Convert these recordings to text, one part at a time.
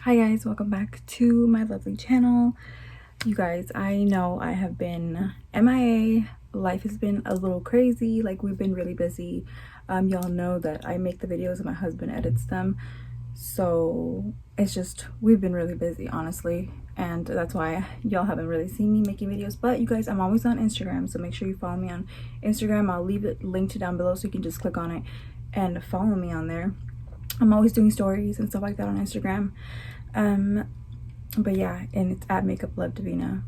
Hi guys, welcome back to my lovely channel. You guys, I know I have been MIA. Life has been a little crazy. Like, we've been really busy. Y'all know that I make the videos and my husband edits them, so it's just we've been really busy, honestly, and that's why y'all haven't really seen me making videos. But you guys, I'm always on Instagram, so make sure you follow me on Instagram. I'll leave it linked down below so you can just click on it and follow me on there. I'm always doing stories and stuff like that on Instagram. But yeah, and it's at Makeup Love Davina,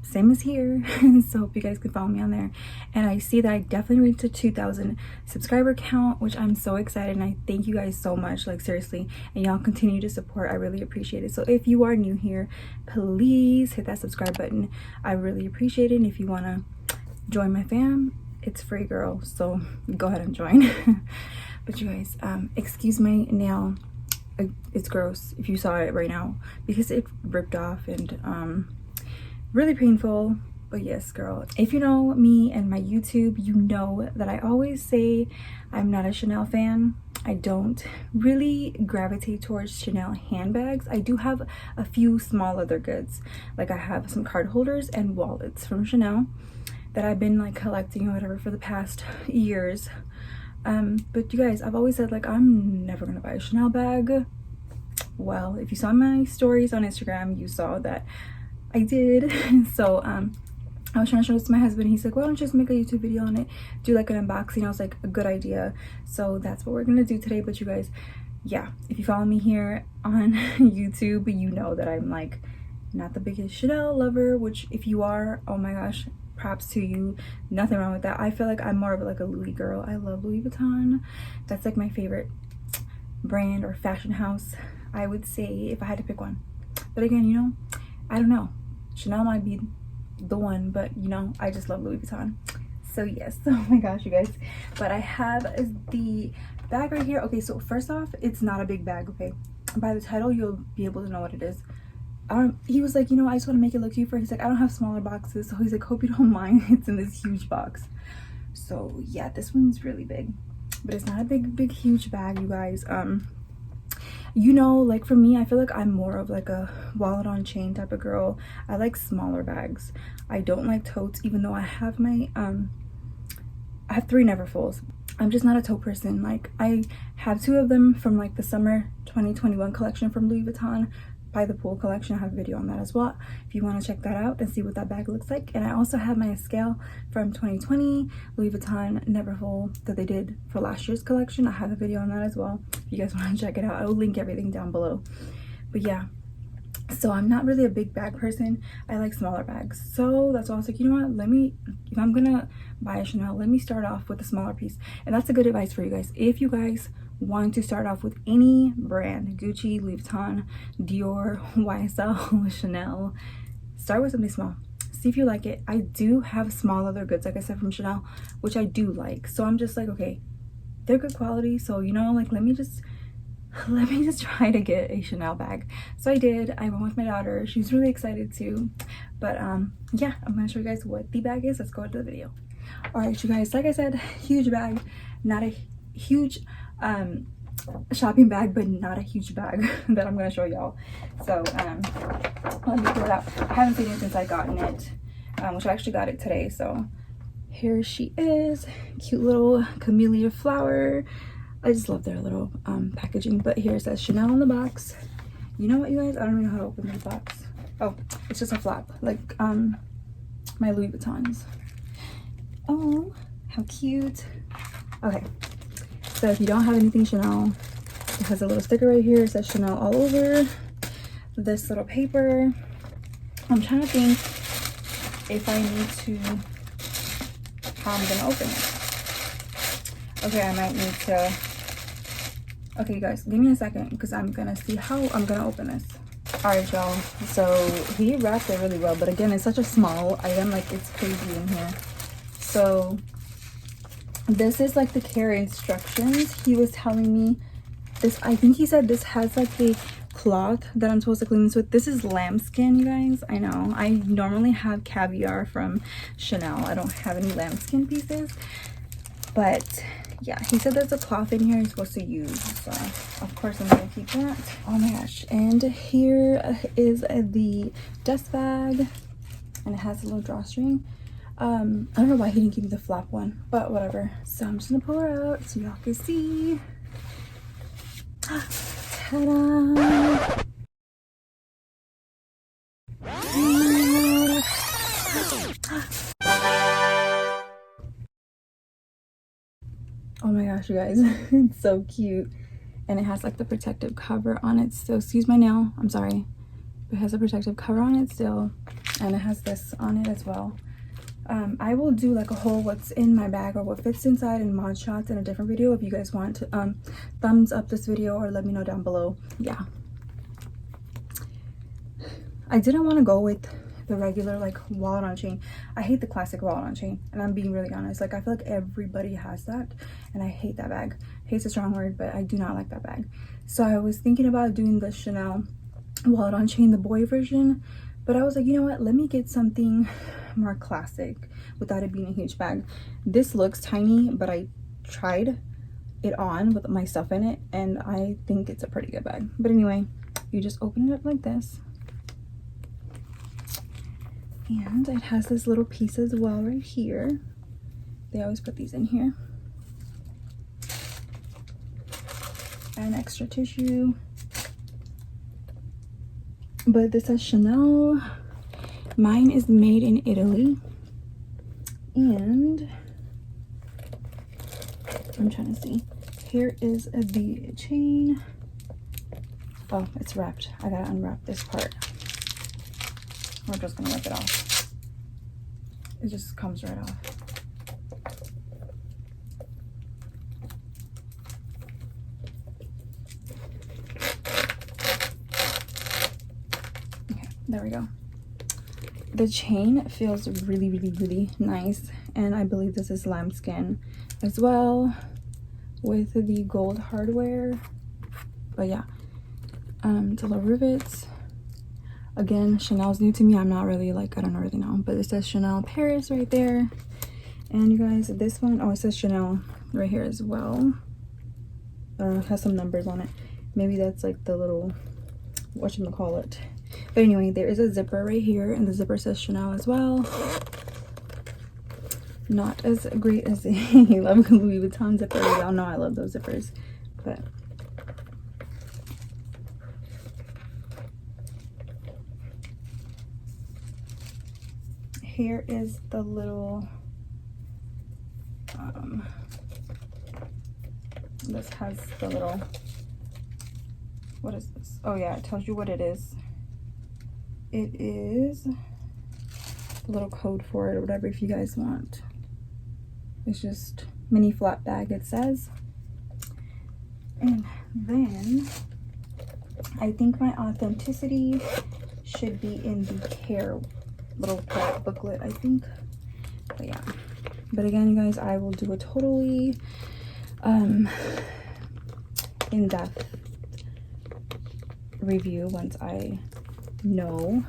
same as here. So hope you guys can follow me on there. And I see that I definitely reached a 2,000 subscriber count, which I'm so excited, and I thank you guys so much, like seriously, and y'all continue to support. I really appreciate it. So if you are new here, please hit that subscribe button. I really appreciate it. And if you want to join my fam, it's free, girl, so go ahead and join. But you guys, excuse my nail. It's gross if you saw it right now because it ripped off, and really painful. But yes, girl, if you know me and my YouTube, you know that I always say I'm not a Chanel fan. I don't really gravitate towards Chanel handbags. I do have a few small leather goods, like I have some card holders and wallets from Chanel that I've been like collecting or whatever for the past years. But you guys, I've always said like I'm never gonna buy a Chanel bag. Well, if you saw my stories on Instagram, you saw that I did. So I was trying to show this to my husband. He's like, why don't you just make a YouTube video on it, do like an unboxing? I was like, a good idea. So that's what we're gonna do today. But you guys, yeah, if you follow me here on YouTube, you know that I'm like not the biggest Chanel lover, which if you are, oh my gosh, props to you. Nothing wrong with that. I feel like I'm more of like a Louis girl. I love Louis Vuitton. That's like my favorite brand or fashion house, I would say, if I had to pick one. But again, you know, I don't know, Chanel might be the one, but you know, I just love Louis Vuitton. So yes, oh my gosh, you guys. But I have the bag right here. Okay, so first off, it's not a big bag. Okay, by the title you'll be able to know what it is. He was like, you know, I just want to make it look cute. He's like, I don't have smaller boxes, so he's like, hope you don't mind. It's in this huge box. So yeah, this one's really big, but it's not a big huge bag, you guys. You know, like for me, I feel like I'm more of like a wallet on chain type of girl. I like smaller bags. I don't like totes, even though I have my I have 3 Neverfulls. I'm just not a tote person. Like, I have 2 of them from like the summer 2021 collection from Louis Vuitton. By the Pool collection, I have a video on that as well if you want to check that out and see what that bag looks like. And I also have my scale from 2020 Louis Vuitton Neverfull that they did for last year's collection. I have a video on that as well if you guys want to check it out. I will link everything down below. But yeah, so I'm not really a big bag person. I like smaller bags, so that's why I was like, you know what, let me, if I'm gonna buy a Chanel, let me start off with a smaller piece. And that's a good advice for you guys. If you guys want to start off with any brand, Gucci, Louis Vuitton, Dior, YSL, Chanel, start with something small, see if you like it. I do have small leather goods, like I said, from Chanel, which I do like. So I'm just like, okay, they're good quality, so you know, like let me just try to get a Chanel bag. So I did. I went with my daughter. She's really excited too. But yeah, I'm gonna show you guys what the bag is. Let's go into the video. All right, you guys, like I said, huge bag, not a huge shopping bag, but not a huge bag that I'm gonna show y'all. So let me pull it out. I haven't seen it since I gotten it, which I actually got it today. So here she is, cute little camellia flower. I just love their little packaging. But here it says Chanel on the box. You know what, you guys, I don't even know how to open this box. Oh, it's just a flap, like my Louis Vuittons. Oh, how cute. Okay, so if you don't have anything Chanel, it has a little sticker right here. It says Chanel all over this little paper. I'm trying to think if I need to, how I'm gonna open it. Okay, I might need to, okay, you guys, give me a second because I'm gonna see how I'm gonna open this. All right, y'all, so he wrapped it really well, but again, it's such a small item, like it's crazy in here. So this is like the care instructions. He was telling me this, I think he said this has like a cloth that I'm supposed to clean this with. This is lambskin, you guys. I know I normally have caviar from Chanel. I don't have any lambskin pieces, but yeah, he said there's a cloth in here he's supposed to use, so of course I'm gonna keep that. Oh my gosh. And here is the dust bag, and it has a little drawstring. I don't know why he didn't give me the flap one, but whatever. So I'm just gonna pull her out so y'all can see. Ta-da! Oh my gosh, you guys, it's so cute. And it has like the protective cover on it still. Excuse my nail, I'm sorry. It has a protective cover on it still, and it has this on it as well. I will do like a whole what's in my bag or what fits inside and mod shots in a different video. If you guys want to thumbs up this video or let me know down below. Yeah, I didn't want to go with the regular like wallet on chain. I hate the classic wallet on chain, and I'm being really honest. Like I feel like everybody has that, and I hate that bag. Hate's a strong word, but I do not like that bag. So I was thinking about doing the Chanel wallet on chain, the boy version, but I was like, you know what, let me get something more classic without it being a huge bag. This looks tiny, but I tried it on with my stuff in it, and I think it's a pretty good bag. But anyway, you just open it up like this, and it has this little piece as well right here. They always put these in here, and extra tissue. But this says Chanel. Mine is made in Italy, and I'm trying to see. Here is the chain. Oh, it's wrapped. I gotta unwrap this part. We're just gonna rip it off. It just comes right off. Okay, there we go. The chain feels really, really, really nice, and I believe this is lambskin as well with the gold hardware. But yeah, it's a little rivets. Again, Chanel's new to me. I'm not really like, I don't really know, but it says Chanel Paris right there. And you guys, this one, oh, it says Chanel right here as well. It has some numbers on it. Maybe that's like the little, whatchamacallit. But anyway, there is a zipper right here, and the zipper says Chanel as well. Not as great as the Louis Vuitton zipper. Y'all know I love those zippers. But here is the little, this has the little, what is this? Oh yeah, it tells you what it is. It is a little code for it or whatever if you guys want. It's just mini flap bag, it says. And then I think my authenticity should be in the care little booklet, I think. But yeah, but again, you guys, I will do a totally in-depth review once I know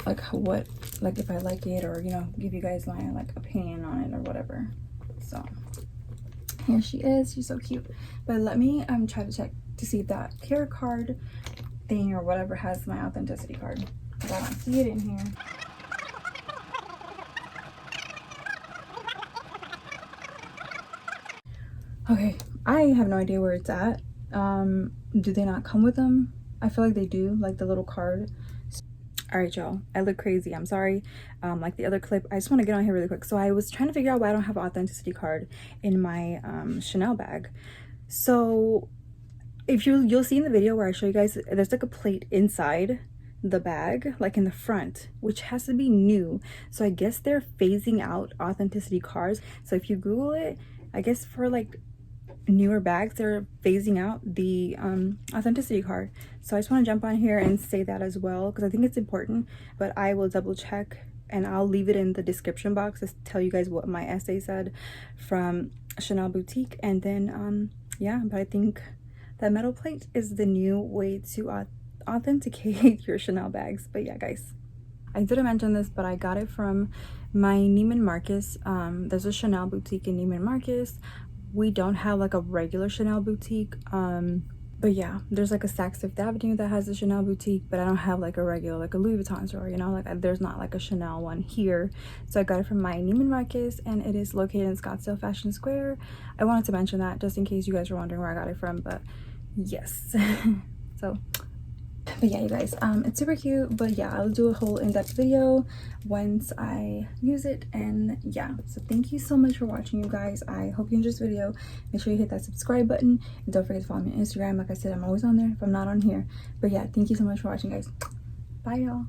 like what, like if I like it, or you know, give you guys my like opinion on it or whatever. So here she is. She's so cute. But let me try to check to see if that care card thing or whatever has my authenticity card, because I don't see it in here. Okay, I have no idea where it's at. Do they not come with them? I feel like they do, like the little card. All right, y'all, I look crazy, I'm sorry. Like the other clip, I just want to get on here really quick. So I was trying to figure out why I don't have an authenticity card in my Chanel bag. So if you'll see in the video where I show you guys, there's like a plate inside the bag, like in the front, which has to be new. So I guess they're phasing out authenticity cards. So if you Google it, I guess for like newer bags, they're phasing out the authenticity card. So I just want to jump on here and say that as well, because I think it's important. But I will double check, and I'll leave it in the description box to tell you guys what my essay said from Chanel Boutique. And then yeah, but I think that metal plate is the new way to authenticate your Chanel bags. But yeah, guys, I didn't mention this, but I got it from my Neiman Marcus. There's a Chanel boutique in Neiman Marcus. We don't have like a regular Chanel boutique. But yeah, there's like a Saks Fifth Avenue that has a Chanel boutique, but I don't have like a regular, like a Louis Vuitton store, you know, like there's not like a Chanel one here. So I got it from my Neiman Marcus, and it is located in Scottsdale Fashion Square. I wanted to mention that just in case you guys were wondering where I got it from, but yes. So but yeah, you guys, it's super cute. But yeah, I'll do a whole in-depth video once I use it. And yeah, so thank you so much for watching, you guys. I hope you enjoyed this video. Make sure you hit that subscribe button, and don't forget to follow me on Instagram. Like I said, I'm always on there if I'm not on here. But yeah, thank you so much for watching, guys. Bye, y'all.